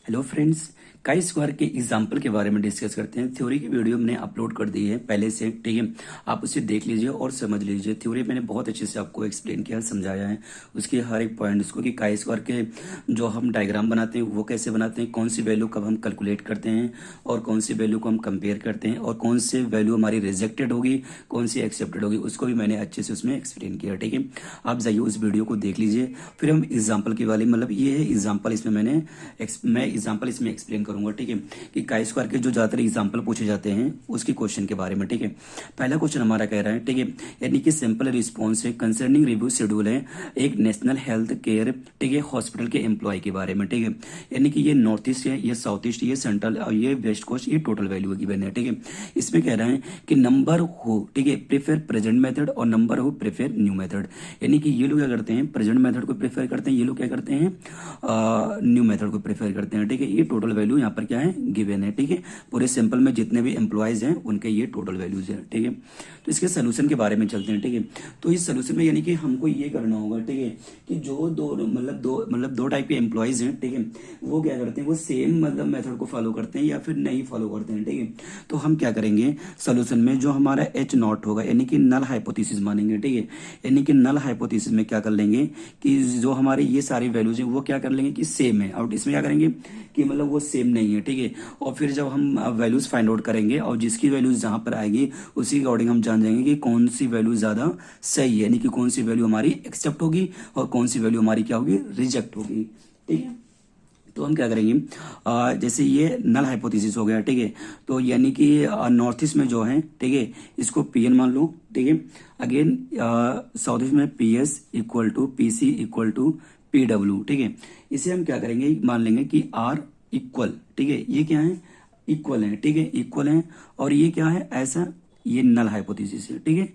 Hello friends, chi square के example के बारे में डिस्कस करते हैं। थ्योरी की वीडियो मैंने अपलोड कर दी है पहले से, ठीक है। आप उसे देख लीजिए और समझ लीजिए। थ्योरी मैंने बहुत अच्छे से आपको एक्सप्लेन किया, समझाया है उसके हर एक पॉइंट उसको कि काई स्क्वायर के जो हम डायग्राम बनाते हैं वो कैसे बनाते हैं, कौन सी वैल्यू कब हम कैलकुलेट करते हैं और कौन सी वैल्यू को हम कंपेयर करते हैं और कौन सी वैल्यू हमारी रिजेक्टेड होगी, कौन सी एक्सेप्टेड होगी, उसको भी मैंने अच्छे से उसमें एक्सप्लेन किया, ठीक है। आप जाइए उस वीडियो को देख लीजिए। फिर हम एग्जाम्पल के वाले, मतलब ये है एग्जाम्पल, इसमें मैं एग्जाम्पल इसमें एक्सप्लेन करूंगा, ठीक है, कि काई स्क्वायर के जो ज्यादातर एग्जाम्पल पूछे जाते हैं उसके क्वेश्चन के बारे में, ठीक है। पहला क्वेश्चन हमारा कह रहा है, ठीक है, यानी कि सिंपल रिस्पॉन्स है कंसर्निंग रिव्यू शेड्यूल है एक नेशनल हेल्थ केयर, ठीक है, हॉस्पिटल के एम्प्लॉय के बारे में, ठीक है। यानी कि ये नॉर्थ ईस्ट है, ये साउथ ईस्ट, ये सेंट्रल और ये वेस्ट कोस्ट, ये टोटल वैल्यू गिवन है, ठीक है। इसमें कह रहा है कि नंबर हो, ठीक है, प्रेफर प्रेजेंट मेथड और नंबर हो प्रेफर न्यू मेथड। यानी कि ये लोग क्या करते हैं, प्रेजेंट मेथड को प्रेफर करते हैं, ये लोग क्या करते हैं, न्यू मेथड को प्रेफर करते हैं, ठीक है। ये टोटल वैल्यू यहाँ पर क्या है, गिवन है, ठीक है। पूरे सैंपल में जितने भी एम्प्लॉयज हैं उनके ये टोटल वैल्यूज है, ठीक है। तो इसके सोल्यूशन के बारे में चलते हैं, ठीक है। तो इस सोल्यूशन में यानी कि हमको ये करना होगा, ठीक है, कि जो दो टाइप के एम्प्लॉयज हैं, ठीक है, वो क्या करते हैं, वो सेम मतलब मेथड को फॉलो करते हैं या फिर नहीं फॉलो करते हैं, ठीक है। तो हम क्या करेंगे सोल्यूशन में, जो हमारा एच नॉट होगा यानी कि नल हाइपोथेसिस मानेंगे, ठीक है। यानी कि नल हाइपोथेसिस में क्या कर लेंगे कि जो हमारे ये सारी वैल्यूज हैं वो क्या कर लेंगे कि सेम है, और इसमें क्या करेंगे कि मतलब वो सेम नहीं है, ठीक है। और फिर जब हम वैल्यूज फाइंड आउट करेंगे और जिसकी वैल्यूज जहां पर आएगी उसी के अकॉर्डिंग हम जान जाएंगे कि कौन सी वैल्यू ज्यादा सही है, यानी कि कौन सी वैल्यू हमारी एक्सेप्ट होगी और कौन सी वैल्यू हमारी क्या होगी, रिजेक्ट होगी, ठीक है। तो हम क्या करेंगे, जैसे ये नल हाइपोथेसिस हो गया, ठीक है। तो यानी कि नॉर्थ ईस्ट में जो है, ठीक है, इसको पीएन मान लो, ठीक है। अगेन साउथ ईस्ट में PS equal to PC equal to PW, ठीक है। इसे हम क्या करेंगे, मान लेंगे कि आर इक्वल, ठीक है, ये क्या है, इक्वल है, ठीक है, इक्वल है। और ये क्या है, ऐसा, ये नल हाइपोथेसिस है, ठीक है,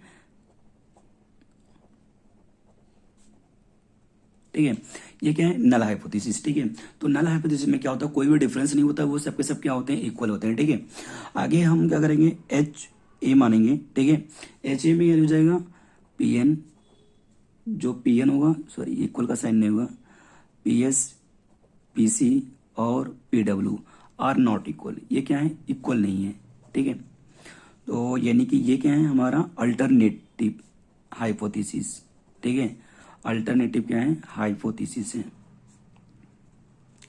ठीक है। ये क्या है, नल हाइपोथेसिस, ठीक है। तो नल हाइपोथेसिस में क्या होता है, कोई भी डिफरेंस नहीं होता, वो सबके सब क्या होते हैं, इक्वल होते हैं, ठीक है। आगे हम क्या करेंगे, एच ए मानेंगे, ठीक है। एच ए में ये हो जाएगा पी एन, जो पी एन होगा, सॉरी इक्वल का साइन नहीं होगा, पी एस, पी सी और P W R not equal. ये क्या है, इक्वल नहीं है, ठीक है। तो यानी कि ये क्या है, हमारा अल्टरनेटिव हाइपोथेसिस, ठीक है। अल्टरनेटिव क्या है, हाइपोथेसिस है,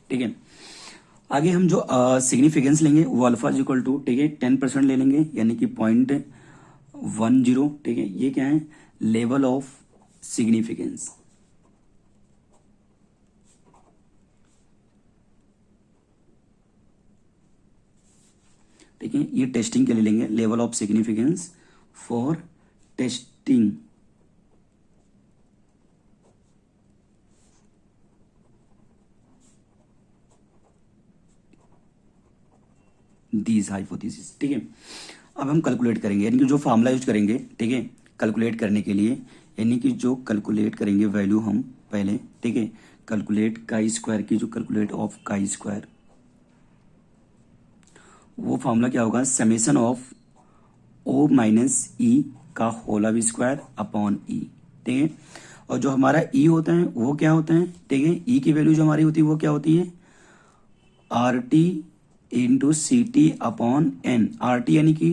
ठीक है। आगे हम जो सिग्निफिकेंस लेंगे वो अल्फा इक्वल टू, ठीक है, 10% ले लेंगे, यानी कि 0.10, ठीक है। ये क्या है, लेवल ऑफ सिग्निफिकेंस, ठीक है। ये टेस्टिंग के लिए लेंगे, level of significance for testing these hypothesis, ठीक है। अब हम कैलकुलेट करेंगे, यानी कि जो फार्मूला यूज करेंगे, ठीक है, कैलकुलेट करने के लिए, यानी कि जो कैलकुलेट करेंगे वैल्यू हम पहले, ठीक है, कैलकुलेट काई स्क्वायर की, जो कैलकुलेट ऑफ काई स्क्वायर, वो फार्मूला क्या होगा, summation of O minus E का होल ऑफ स्क्वायर अपॉन ई, ठीक है। और जो हमारा ई होता है वो क्या होता है, ठीक है, ई की वैल्यू जो हमारी होती है वो क्या होती है, R T into C T upon N. R T यानी कि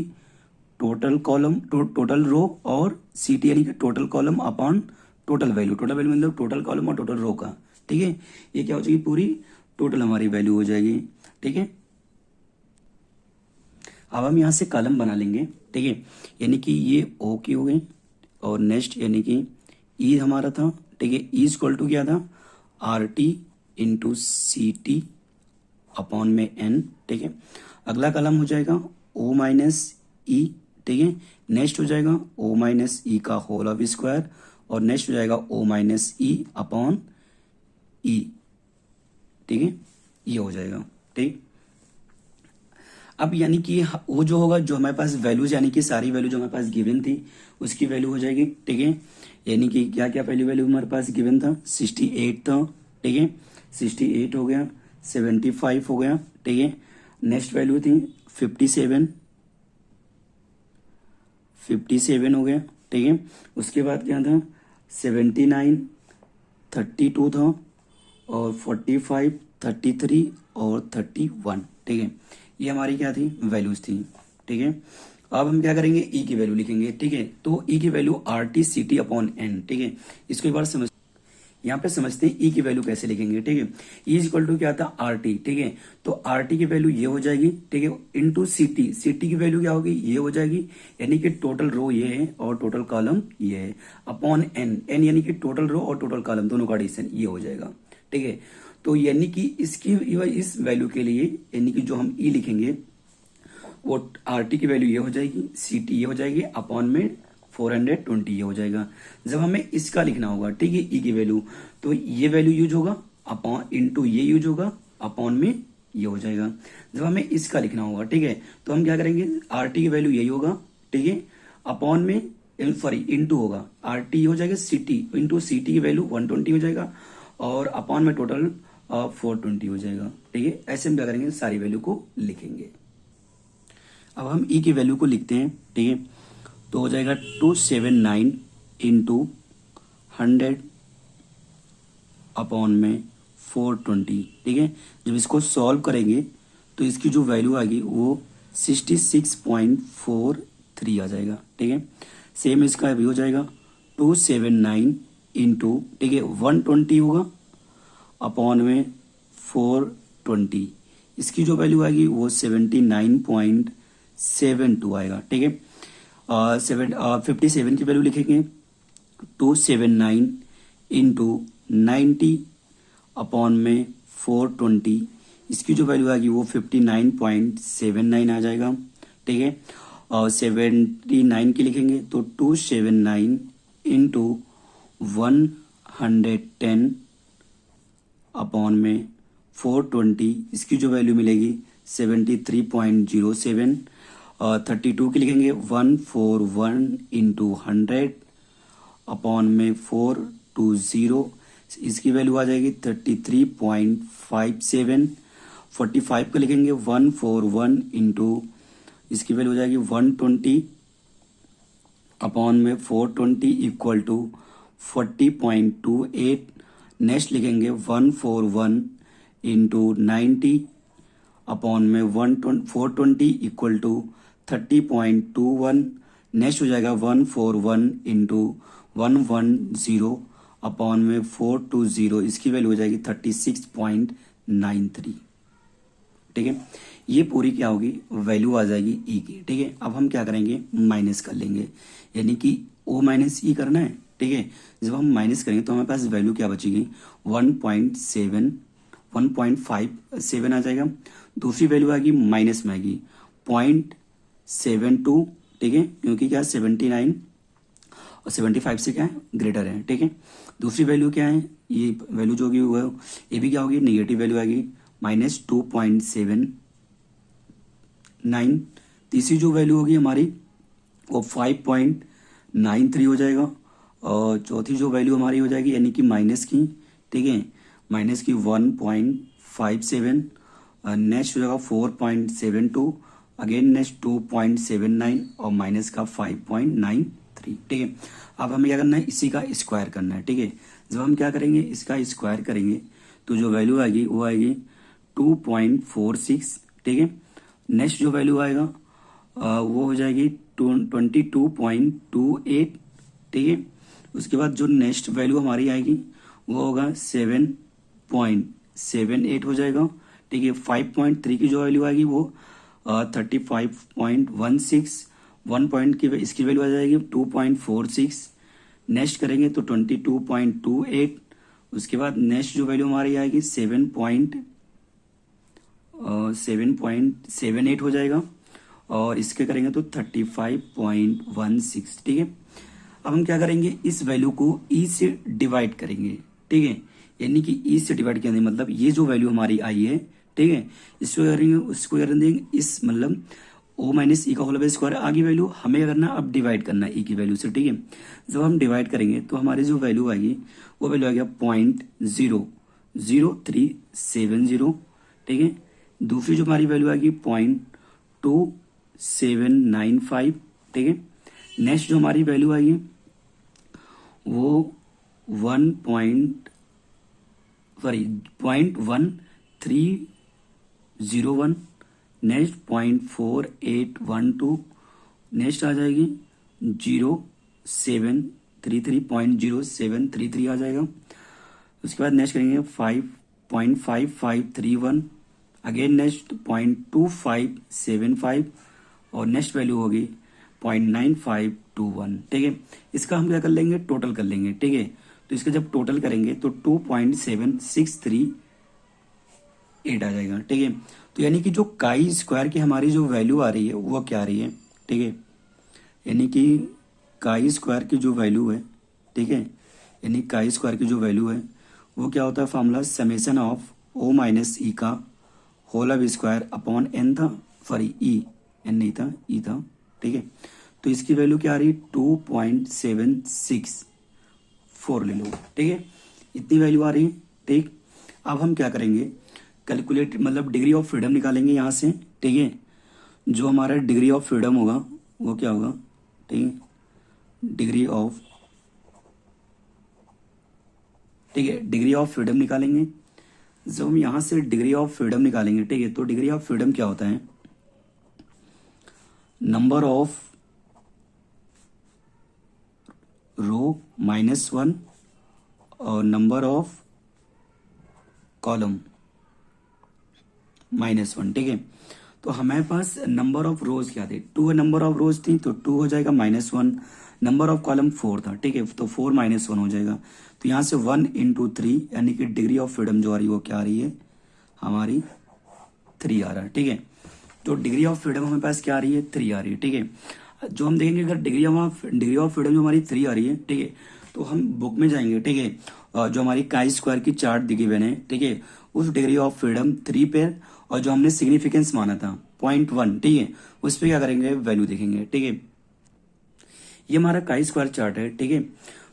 टोटल कॉलम, टोटल रो, और सी टी यानी कि total column upon total value. Total value मतलब टोटल कॉलम और टोटल रो का, ठीक है। ये क्या हो जाएगी, पूरी टोटल हमारी वैल्यू हो जाएगी, ठीक है। अब हम यहां से कॉलम बना लेंगे, ठीक है, यानी कि ये ओ की हो गई, और नेक्स्ट यानी कि ई हमारा था, ठीक है, ई इक्वल टू क्या था, R T into C T upon में एन, ठीक है। अगला कॉलम हो जाएगा ओ माइनस ई, ठीक है। नेक्स्ट हो जाएगा ओ माइनस ई का होल ऑफ स्क्वायर, और नेक्स्ट हो जाएगा ओ माइनस ई अपॉन ई, ठीक है, ये हो जाएगा, ठीक। अब यानी कि वो जो होगा, जो हमारे पास वैल्यूज, यानी कि सारी वैल्यू जो हमारे पास गिवन थी उसकी वैल्यू हो जाएगी, ठीक है। यानी कि क्या क्या पहली वैल्यू हमारे पास गिवन था, 68 था, ठीक है, 68 हो गया, 75 हो गया, ठीक है। नेक्स्ट वैल्यू थी 57, 57 हो गया, ठीक है। उसके बाद क्या था, 79, 32 था, और 45 33 और 31। ठीक है, ये हमारी क्या थी, वैल्यूज थी। ठीक है, अब हम क्या करेंगे, ई की वैल्यू लिखेंगे। ठीक है, तो ई की value R T C T upon N. ठीक है, इसको एक बार समझ, यहाँ पे समझते हैं ई की वैल्यू कैसे लिखेंगे। ठीक है, ई इज इक्वल टू क्या था, आर टी। ठीक है, तो आर टी की वैल्यू ये हो जाएगी। ठीक है, into C T, C T की वैल्यू क्या होगी, ये हो जाएगी, यानी कि टोटल रो ये है और टोटल कॉलम ये है, अपॉन एन, एन यानी कि टोटल रो और टोटल कॉलम दोनों का एडिशन ये हो जाएगा। ठीक है, तो यानी कि इसकी इस वैल्यू के लिए यानी कि जो हम ई लिखेंगे वो आर टी की वैल्यू ये हो जाएगी, सी टी ये हो जाएगी, अपॉन में 420 ये हो जाएगा। जब हमें इसका लिखना होगा, ठीक है, ई की वैल्यू, तो ये वैल्यू यूज होगा, अपॉन इंटू ये यूज होगा, अपॉन में ये हो जाएगा। जब हमें इसका लिखना होगा, ठीक है, तो हम क्या करेंगे, आर टी की वैल्यू यही होगा, ठीक है, अपॉन में सॉरी इंटू होगा, आर टी हो जाएगा C T, into C T की वैल्यू 120 हो जाएगा, और अपॉन में टोटल 420 हो जाएगा। ठीक है, ऐसे हम क्या करेंगे, सारी वैल्यू को लिखेंगे। अब हम ई की वैल्यू को लिखते हैं। ठीक है, तो हो जाएगा 279 इंटू 100 अपॉन में 420। ठीक है, जब इसको सॉल्व करेंगे तो इसकी जो वैल्यू आएगी वो 66.43 आ जाएगा। ठीक है, सेम इसका भी हो जाएगा 279 इंटू, ठीक है, 120 होगा, अपॉन में 420, इसकी जो वैल्यू आएगी वो 79.72 आएगा। ठीक है, 57 की वैल्यू लिखेंगे, 279 इंटू 90 अपॉन में 420, इसकी जो वैल्यू आएगी वो 59.79 आ जाएगा। ठीक है, और 79 की लिखेंगे तो 279 इंटू 110 अपॉन में 420, इसकी जो वैल्यू मिलेगी 73.07। 32 की लिखेंगे 141 इंटू 100 अपॉन में 420, इसकी वैल्यू आ जाएगी 33.57। 45 को लिखेंगे 141 इंटू, इसकी वैल्यू हो जाएगी 120 अपॉन में 420 इक्वल टू 40.28। नेक्स्ट लिखेंगे 141 इंटू 90 अपॉन में 420 इक्वल टू 30.21। नेक्स्ट हो जाएगा 141 इंटू 110 अपॉन में 420, इसकी वैल्यू हो जाएगी 36.93। ठीक है, ये पूरी क्या होगी, वैल्यू आ जाएगी ई की। ठीक है, अब हम क्या करेंगे, माइनस कर लेंगे, यानी कि ओ माइनस ई करना है। ठीक है, जब हम माइनस करेंगे तो हमारे पास वैल्यू क्या बचेगी, 1.57 आ जाएगा। दूसरी वैल्यू आएगी माइनस में आएगी 0.72। ठीक है, क्योंकि क्या 79 और 75 से क्या है, ग्रेटर है। ठीक है, दूसरी वैल्यू क्या है, ये वैल्यू जो होगी वो ये भी क्या होगी, नेगेटिव वैल्यू आएगी -2.79। तीसरी जो वैल्यू होगी हमारी वो 5.93 हो जाएगा, और चौथी जो वैल्यू हमारी हो जाएगी यानी कि माइनस की, ठीक है, माइनस की 1.57। नेक्स्ट हो जाएगा 4.72, अगेन नेक्स्ट 2.79 और माइनस का 5.93। ठीक है, अब हमें क्या करना है, इसी का स्क्वायर करना है। ठीक है, जब हम क्या करेंगे, इसका स्क्वायर करेंगे तो जो वैल्यू आएगी वो आएगी 2.46। ठीक है, नेक्स्ट जो वैल्यू आएगा वो हो जाएगी 22.28। ठीक है, उसके बाद जो नेक्स्ट वैल्यू हमारी आएगी वो होगा 7.78 हो जाएगा। ठीक है, 5.3 की जो वैल्यू आएगी वो 35.16। 1 पॉइंट की इसकी वैल्यू आ जाएगी 2.46। नेक्स्ट करेंगे तो 22.28। उसके बाद नेक्स्ट जो वैल्यू हमारी आएगी 7.78 हो जाएगा, और इसके करेंगे तो 35.16। ठीक है, अब हम क्या करेंगे, इस वैल्यू को ई से डिवाइड करेंगे। ठीक है, यानी कि ई से डिवाइड करने मतलब ये जो वैल्यू हमारी आई है, ठीक है, इसको करेंगे, उसको कर देंगे इस मतलब ओ माइनस ई का होल स्क्वायर आगे वैल्यू हमें करना, अब डिवाइड करना ई की वैल्यू से। ठीक है, जब हम डिवाइड करेंगे तो हमारी जो वैल्यू आएगी वो वैल्यू आ गया 0.00370। ठीक है, दूसरी जो हमारी वैल्यू आएगी 0.2795। ठीक है, नेक्स्ट जो हमारी वैल्यू आएगी वो 0.1 301, नेक्स्ट 0.4812, नेक्स्ट आ जाएगी 0733 आ जाएगा। उसके बाद नेक्स्ट करेंगे 5.5531, अगेन नेक्स्ट 0.2575 और नेक्स्ट वैल्यू होगी 0.9521। ठीक है, इसका हम क्या कर लेंगे, टोटल कर लेंगे। ठीक है, तो इसका जब टोटल करेंगे तो 2.7638 आ जाएगा। ठीक है, तो यानी कि जो काई स्क्वायर की हमारी जो वैल्यू आ रही है वो क्या आ रही है। ठीक है, यानी कि काई स्क्वायर की जो वैल्यू है, ठीक है, यानी काई स्क्वायर की जो वैल्यू है वो क्या होता है, formula summation of O minus E का whole of square upon N था, सॉरी ई, एन नहीं था, ई था। ठीक है, तो इसकी वैल्यू क्या आ रही है, 2.764 ले लो। ठीक है, इतनी वैल्यू आ रही है। ठीक, अब हम क्या करेंगे, कैलकुलेट मतलब डिग्री ऑफ फ्रीडम निकालेंगे यहाँ से। ठीक है, जो हमारा डिग्री ऑफ फ्रीडम होगा वो क्या होगा, ठीक है, डिग्री ऑफ, ठीक है, डिग्री ऑफ फ्रीडम निकालेंगे। जब हम यहाँ से डिग्री ऑफ फ्रीडम निकालेंगे, ठीक है, तो डिग्री ऑफ फ्रीडम क्या होता है, नंबर ऑफ रो -1 और नंबर ऑफ कॉलम -1। ठीक है, तो हमारे पास नंबर ऑफ रोज क्या थे, 2 नंबर ऑफ रोज थी, तो 2 हो जाएगा -1, नंबर ऑफ कॉलम 4 था। ठीक है, तो 4 -1 हो जाएगा। तो यहाँ से 1 × 3 यानी कि डिग्री ऑफ फ्रीडम जो आ रही है वो क्या आ रही है, हमारी 3 आ रहा है। ठीक है, तो डिग्री ऑफ फ्रीडम हमारे पास क्या आ रही है, 3 आ रही है। ठीक है, जो हम देखेंगे अगर डिग्री ऑफ फ्रीडम जो हमारी 3 आ रही है, ठीक है, तो हम बुक में जाएंगे। ठीक है, जो हमारी काई स्क्वायर की चार्ट दिखी हुई है, ठीक है, उस डिग्री ऑफ फ्रीडम 3 पे, और जो हमने सिग्निफिकेंस माना था 0.1, ठीक है, उस पर क्या करेंगे, वैल्यू देखेंगे। ठीक है, ये हमारा काई स्क्वायर चार्ट है। ठीक है,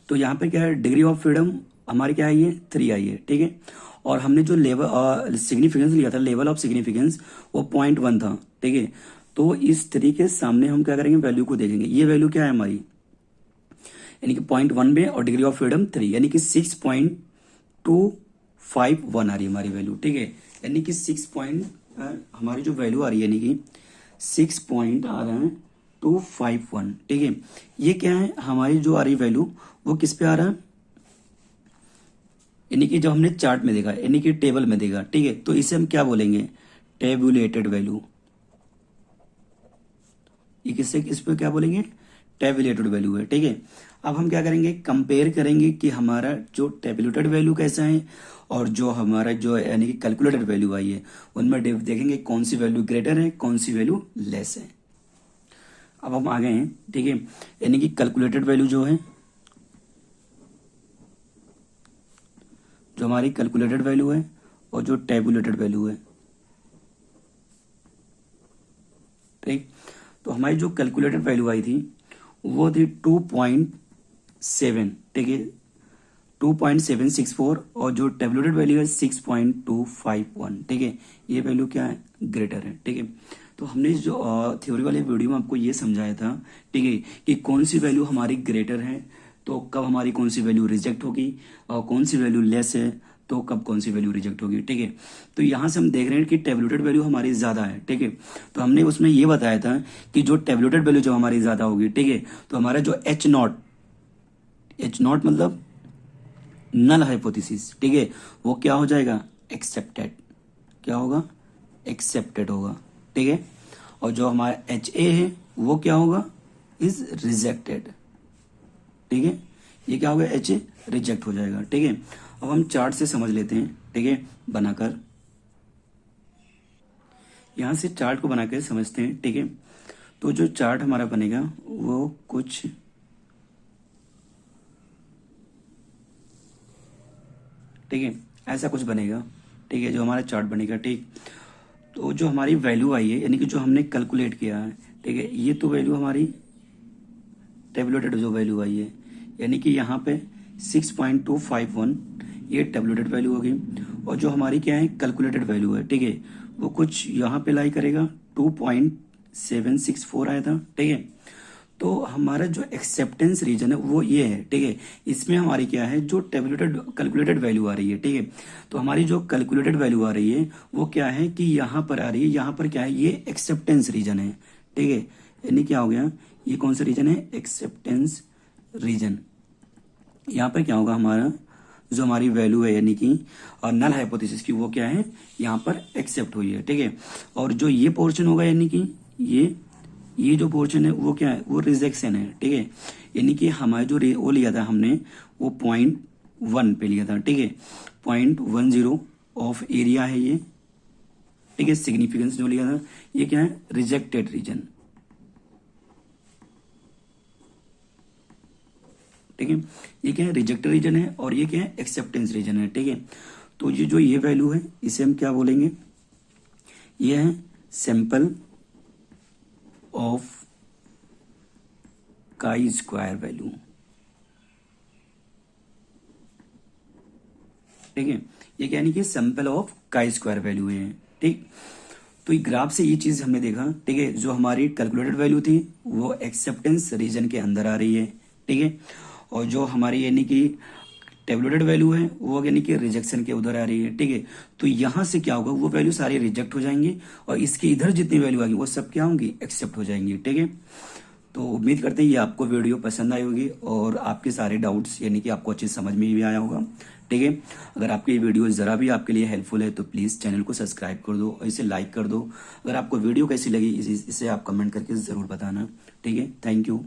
तो यहाँ पे क्या है, डिग्री ऑफ फ्रीडम हमारी क्या है, ये 3 आई है। ठीक है, और हमने जो लेवल सिग्निफिकेंस लिया था, लेवल ऑफ सिग्निफिकेंस, वो 0.1 था। ठीक है, तो इस 3 के सामने हम क्या करेंगे, वैल्यू को देखेंगे। ये वैल्यू क्या है हमारी, यानी कि 0.1 में, और डिग्री ऑफ फ्रीडम 3 यानी कि 6.251 आ रही है हमारी वैल्यू। ठीक है, यानी कि 6 हमारी जो वैल्यू आ रही है, यानी कि 6 पॉइंट आ रहा है 251। ठीक है, ये क्या है, हमारी जो आ रही वैल्यू वो किस पे आ रहा है, यानी कि जो हमने चार्ट में देखा, यानी कि टेबल में देखा। ठीक है, तो इसे हम क्या बोलेंगे, टेबुलेटेड वैल्यू। ये किससे, किस पे क्या बोलेंगे, टेबुलेटेड वैल्यू है। ठीक है, अब हम क्या करेंगे, कंपेयर करेंगे कि हमारा जो टेबुलेटेड वैल्यू कैसा है और जो हमारा जो यानी कि कैलकुलेटेड वैल्यू आई है, उनमें देखेंगे कौन सी वैल्यू ग्रेटर है, कौन सी वैल्यू लेस है। अब हम आ गए हैं। ठीक है, यानी कि कैलकुलेटेड वैल्यू जो है, जो हमारी कैलकुलेटेड वैल्यू है और जो टेबुलेटेड वैल्यू है। ठीक, तो हमारी जो कैलकुलेटेड वैल्यू आई थी वो थी 2.7। ठीक है, 2.764, और जो टेबुलेटेड वैल्यू है 6.251। ठीक है, ये वैल्यू क्या है, ग्रेटर है। ठीक है, तो हमने जो थ्योरी वाले वीडियो में आपको ये समझाया था, ठीक है, कि कौन सी वैल्यू हमारी ग्रेटर है तो कब हमारी कौन सी वैल्यू रिजेक्ट होगी, और कौन सी वैल्यू लेस है तो कब कौन सी वैल्यू रिजेक्ट होगी। ठीक है, तो यहाँ से हम देख रहे हैं कि टेबुलेटेड वैल्यू हमारी ज्यादा है। ठीक है, तो हमने उसमें ये बताया था कि जो टेबुलेटेड वैल्यू जो हमारी ज्यादा होगी, ठीक है, तो हमारा जो H0 मतलब नल हाइपोथेसिस, ठीक है, वो क्या हो जाएगा, एक्सेप्टेड। क्या होगा, एक्सेप्टेड होगा। ठीक है, और जो हमारा HA है वो क्या होगा, इज रिजेक्टेड। ठीक है, ये क्या होगा, HA रिजेक्ट हो जाएगा। ठीक है, अब हम चार्ट से समझ लेते हैं। ठीक है, बनाकर यहां से चार्ट को बनाकर समझते हैं। ठीक है, तो जो चार्ट हमारा बनेगा वो कुछ ठीक है, ऐसा कुछ बनेगा। ठीक है, जो हमारा चार्ट बनेगा। ठीक, तो जो हमारी वैल्यू आई है, यानी कि जो हमने कैलकुलेट किया है, ठीक है, ये तो वैल्यू हमारी टेबुलेटेड जो वैल्यू आई है, यानी कि यहाँ पे 6.251 ये टेबुलेटेड वैल्यू होगी, और जो हमारी क्या है, कैलकुलेटेड वैल्यू है, ठीक है, वो कुछ यहाँ पे लाई करेगा 2.764 आया था। ठीक है, तो हमारा जो एक्सेप्टेंस रीजन है वो ये है, ठीक है। इसमें हमारी क्या है, जो टेबुलेटेड कैलकुलेटेड वैल्यू आ रही है, ठीक है। तो हमारी जो कैलकुलेटेड वैल्यू आ रही है वो क्या है कि यहाँ पर आ रही है, यहाँ पर क्या है, ये एक्सेप्टेंस रीजन है, ठीक है। यानी क्या हो गया, ये कौन सा रीजन है, एक्सेप्टेंस रीजन। यहाँ पर क्या होगा, हमारा जो हमारी वैल्यू है यानी कि और नल हाइपोथेसिस की वो क्या है, यहाँ पर एक्सेप्ट हुई है, ठीक है। और जो ये पोर्शन होगा यानी कि ये जो पोर्शन है वो क्या है, वो रिजेक्शन है, ठीक है। यानी कि हमारा जो वो लिया था हमने, वो 0.1 पे लिया था, ठीक है। 0.10 ऑफ एरिया है ये, ठीक है। सिग्निफिकेंस जो लिया था ये क्या है, रिजेक्टेड रीजन, ठीक है। ये क्या है, रिजेक्टेड रीजन है, और ये क्या है, एक्सेप्टेंस रीजन है, ठीक है। तो ये जो ये वैल्यू है इसे हम क्या बोलेंगे, ये है sample of chi square value, ठीक है। ये क्या, यानी कि sample of chi square value है, ठीक। तो ये ग्राफ से ये चीज हमने देखा, ठीक है। जो हमारी कैलकुलेटेड वैल्यू थी वो एक्सेप्टेंस रीजन के अंदर आ रही है, ठीक है। और जो हमारी यानी कि टेबुलेटेड वैल्यू है वो यानी कि रिजेक्शन के उधर आ रही है, ठीक है। तो यहां से क्या होगा, वो वैल्यू सारी रिजेक्ट हो जाएंगी और इसके इधर जितनी वैल्यू आएगी वो सब क्या होंगी, एक्सेप्ट हो जाएंगी, ठीक है। तो उम्मीद करते हैं ये आपको वीडियो पसंद आई होगी और आपके सारे डाउट्स यानी कि आपको अच्छे समझ में भी आया होगा, ठीक है। अगर आपकी ये वीडियो जरा भी आपके लिए हेल्पफुल है तो प्लीज चैनल को सब्सक्राइब कर दो और इसे लाइक कर दो। अगर आपको वीडियो कैसी लगी इसे आप कमेंट करके जरूर बताना, ठीक है। Thank you.